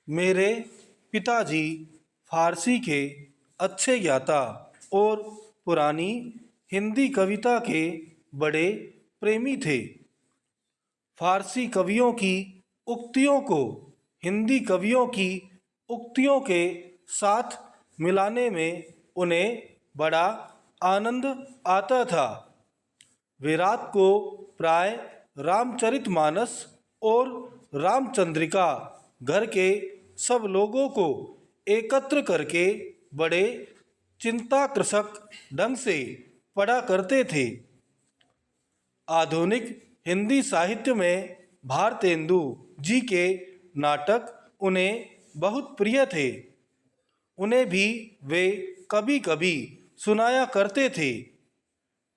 मेरे पिताजी फारसी के अच्छे ज्ञाता और पुरानी हिंदी कविता के बड़े प्रेमी थे। फारसी कवियों की उक्तियों को हिंदी कवियों की उक्तियों के साथ मिलाने में उन्हें बड़ा आनंद आता था। वे रात को प्राय रामचरितमानस और रामचंद्रिका घर के सब लोगों को एकत्र करके बड़े चिंताकृषक ढंग से पढ़ा करते थे। आधुनिक हिंदी साहित्य में भारतेंदु जी के नाटक उन्हें बहुत प्रिय थे। उन्हें भी वे कभी कभी सुनाया करते थे।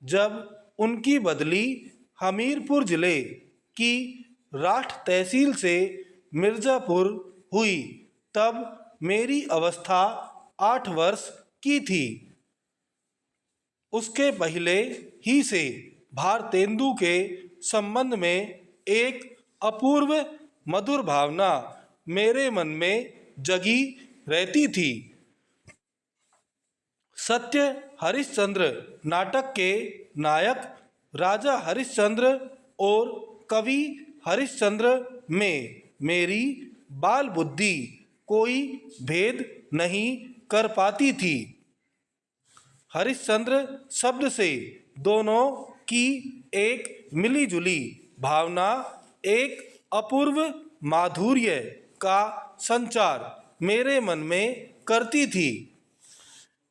जब उनकी बदली हमीरपुर ज़िले की राठ तहसील से मिर्ज़ापुर हुई तब मेरी अवस्था 8 वर्ष की थी। उसके पहले ही से भारतेंदु के संबंध में एक अपूर्व मधुर भावना मेरे मन में जगी रहती थी। सत्य हरिश्चंद्र नाटक के नायक राजा हरिश्चंद्र और कवि हरिश्चंद्र में मेरी बाल बुद्धि कोई भेद नहीं कर पाती थी। हरिश्चंद्र शब्द से दोनों की एक मिलीजुली भावना, एक अपूर्व माधुर्य का संचार मेरे मन में करती थी।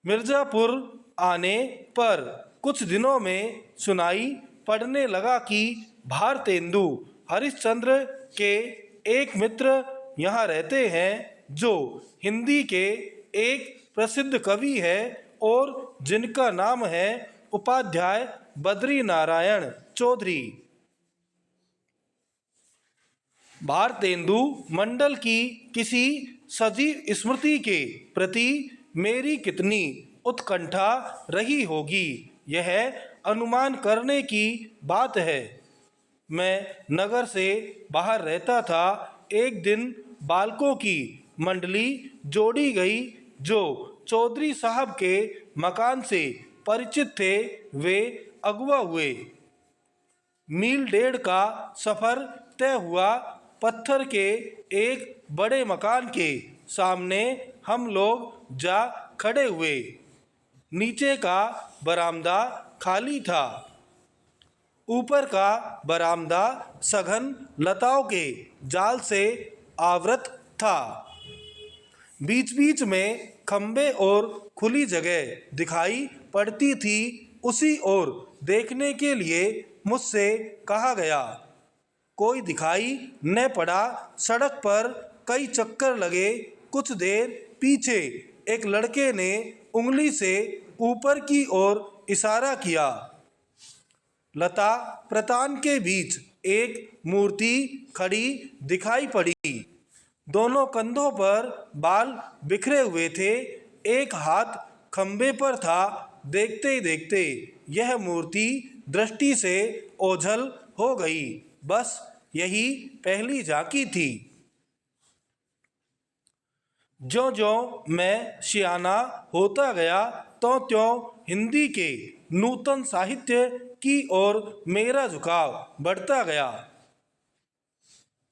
मिर्ज़ापुर आने पर कुछ दिनों में सुनाई पड़ने लगा कि भारतेंदु हरिश्चंद्र के एक मित्र यहाँ रहते हैं जो हिंदी के एक प्रसिद्ध कवि हैं और जिनका नाम है उपाध्याय बद्री नारायण चौधरी। भारतेंदु मंडल की किसी सजीव स्मृति के प्रति मेरी कितनी उत्कंठा रही होगी, यह अनुमान करने की बात है। मैं नगर से बाहर रहता था। एक दिन बालकों की मंडली जोड़ी गई जो चौधरी साहब के मकान से परिचित थे। वे अगवा हुए। मील डेढ़ का सफ़र तय हुआ। पत्थर के एक बड़े मकान के सामने हम लोग जा खड़े हुए। नीचे का बरामदा खाली था। ऊपर का बरामदा सघन लताओं के जाल से आवृत था। बीच बीच में खंबे और खुली जगह दिखाई पड़ती थी। उसी ओर देखने के लिए मुझसे कहा गया। कोई दिखाई न पड़ा। सड़क पर कई चक्कर लगे। कुछ देर पीछे एक लड़के ने उंगली से ऊपर की ओर इशारा किया। लता प्रतान के बीच एक मूर्ति खड़ी दिखाई पड़ी। दोनों कंधों पर बाल बिखरे हुए थे। एक हाथ खंबे पर था। देखते ही देखते यह मूर्ति दृष्टि से ओझल हो गई। बस यही पहली झांकी थी। ज्यों-ज्यों मैं सियाना होता गया त्यों-त्यों हिंदी के नूतन साहित्य की ओर मेरा झुकाव बढ़ता गया।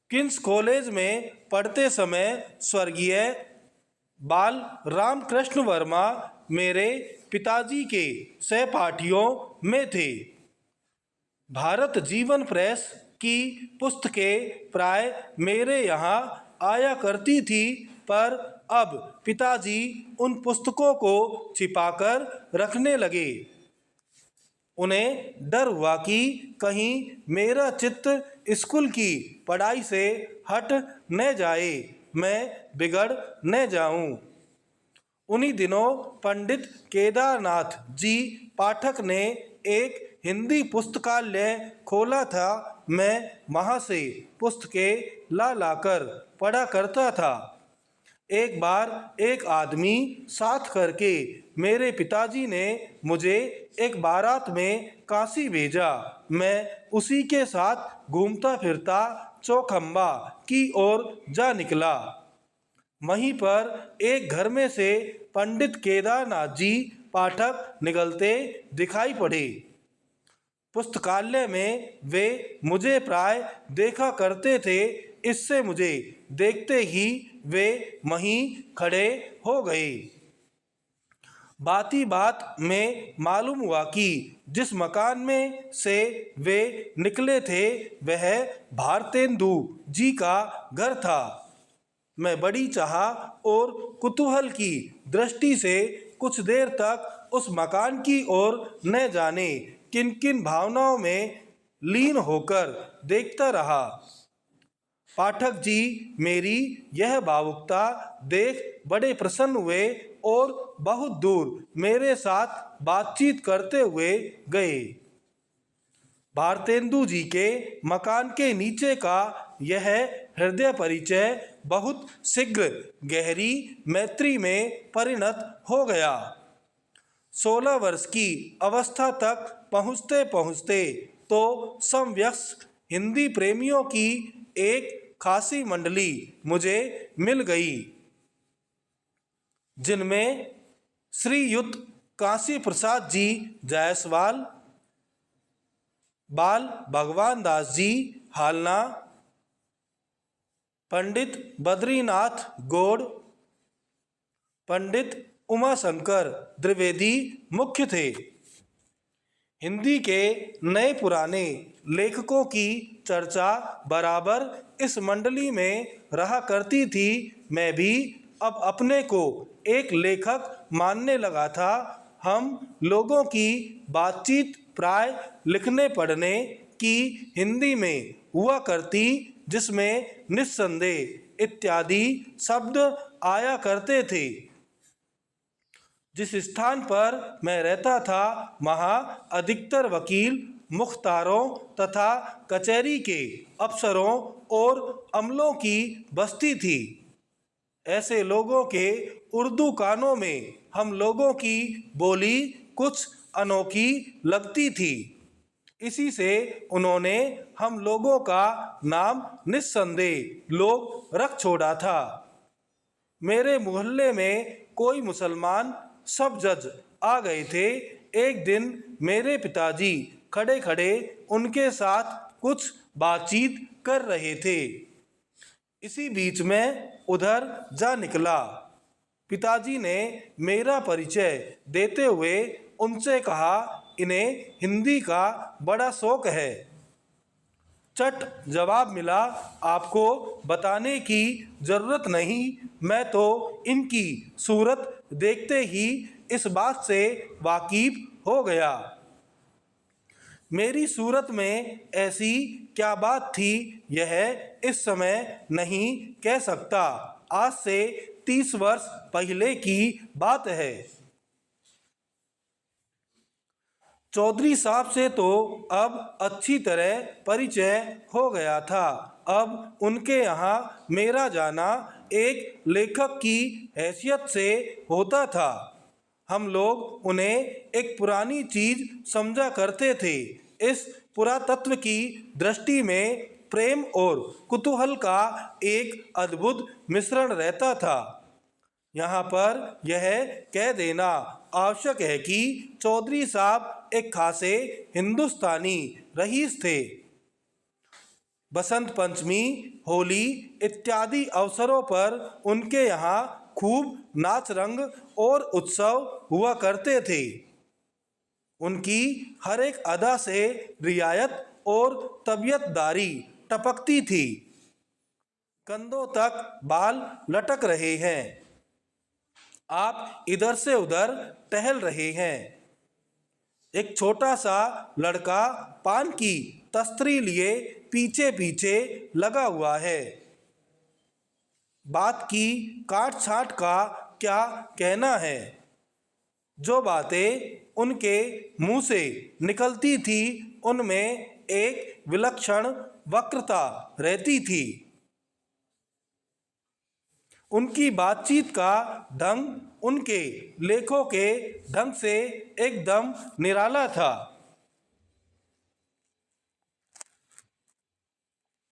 किंग्स कॉलेज में पढ़ते समय स्वर्गीय बाल रामकृष्ण वर्मा मेरे पिताजी के सहपाठियों में थे। भारत जीवन प्रेस की पुस्तकें प्राय मेरे यहाँ आया करती थी, पर अब पिताजी उन पुस्तकों को छिपाकर रखने लगे। उन्हें डर हुआ कि कहीं मेरा चित्त स्कूल की पढ़ाई से हट न जाए, मैं बिगड़ न जाऊं। उन्हीं दिनों पंडित केदारनाथ जी पाठक ने एक हिंदी पुस्तकालय खोला था। मैं वहाँ से पुस्तकें ला लाकर पढ़ा करता था। एक बार एक आदमी साथ करके मेरे पिताजी ने मुझे एक बारात में काशी भेजा। मैं उसी के साथ घूमता फिरता चौखंबा की ओर जा निकला। वहीं पर एक घर में से पंडित केदारनाथ जी पाठक निकलते दिखाई पड़े। पुस्तकालय में वे मुझे प्राय देखा करते थे, इससे मुझे देखते ही वे वहीं खड़े हो गए। बाती बात में मालूम हुआ कि जिस मकान में से वे निकले थे वह भारतेंदु जी का घर था। मैं बड़ी चाह और कुतूहल की दृष्टि से कुछ देर तक उस मकान की ओर न जाने किन किन भावनाओं में लीन होकर देखता रहा। पाठक जी मेरी यह भावुकता देख बड़े प्रसन्न हुए और बहुत दूर मेरे साथ बातचीत करते हुए गए। भारतेंदु जी के मकान के नीचे का यह हृदय परिचय बहुत शीघ्र गहरी मैत्री में परिणत हो गया। 16 वर्ष की अवस्था तक पहुँचते पहुँचते तो समवयस्क हिंदी प्रेमियों की एक खासी मंडली मुझे मिल गई, जिनमें श्रीयुत काशी प्रसाद जी जायसवाल, बाल भगवान दास जी हालना, पंडित बद्रीनाथ गौड़, पंडित उमाशंकर द्विवेदी मुख्य थे। हिंदी के नए पुराने लेखकों की चर्चा बराबर इस मंडली में रहा करती थी। मैं भी अब अपने को एक लेखक मानने लगा था। हम लोगों की बातचीत प्राय लिखने पढ़ने की हिंदी में हुआ करती, जिसमें निस्संदेह इत्यादि शब्द आया करते थे। जिस स्थान पर मैं रहता था वहाँ अधिकतर वकील, मुख्तारों तथा कचहरी के अफसरों और अमलों की बस्ती थी। ऐसे लोगों के उर्दू कानों में हम लोगों की बोली कुछ अनोखी लगती थी। इसी से उन्होंने हम लोगों का नाम निस्संदेह लोग रख छोड़ा था। मेरे मोहल्ले में कोई मुसलमान सब जज आ गए थे। एक दिन मेरे पिताजी खड़े खड़े उनके साथ कुछ बातचीत कर रहे थे। इसी बीच में उधर जा निकला। पिताजी ने मेरा परिचय देते हुए उनसे कहा, इन्हें हिंदी का बड़ा शौक है। चट जवाब मिला, आपको बताने की ज़रूरत नहीं, मैं तो इनकी सूरत देखते ही इस बात से वाकिफ हो गया। मेरी सूरत में ऐसी क्या बात थी यह इस समय नहीं कह सकता। आज से 30 वर्ष पहले की बात है। चौधरी साहब से तो अब अच्छी तरह परिचय हो गया था। अब उनके यहाँ मेरा जाना एक लेखक की हैसियत से होता था। हम लोग उन्हें एक पुरानी चीज समझा करते थे। इस पुरातत्व की दृष्टि में प्रेम और कुतूहल का एक अद्भुत मिश्रण रहता था। यहाँ पर यह कह देना आवश्यक है कि चौधरी साहब एक खासे हिंदुस्तानी रईस थे। बसंत पंचमी, होली इत्यादि अवसरों पर उनके यहाँ खूब नाच रंग और उत्सव हुआ करते थे। उनकी हर एक अदा से रियायत और तबीयतदारी टपकती थी। कंधों तक बाल लटक रहे हैं, आप इधर से उधर टहल रहे हैं। एक छोटा सा लड़का पान की तस्तरी लिए पीछे पीछे लगा हुआ है। बात की काट छाट का क्या कहना है। जो बातें उनके मुंह से निकलती थी उनमें एक विलक्षण वक्रता रहती थी। उनकी बातचीत का ढंग उनके लेखों के ढंग से एकदम निराला था।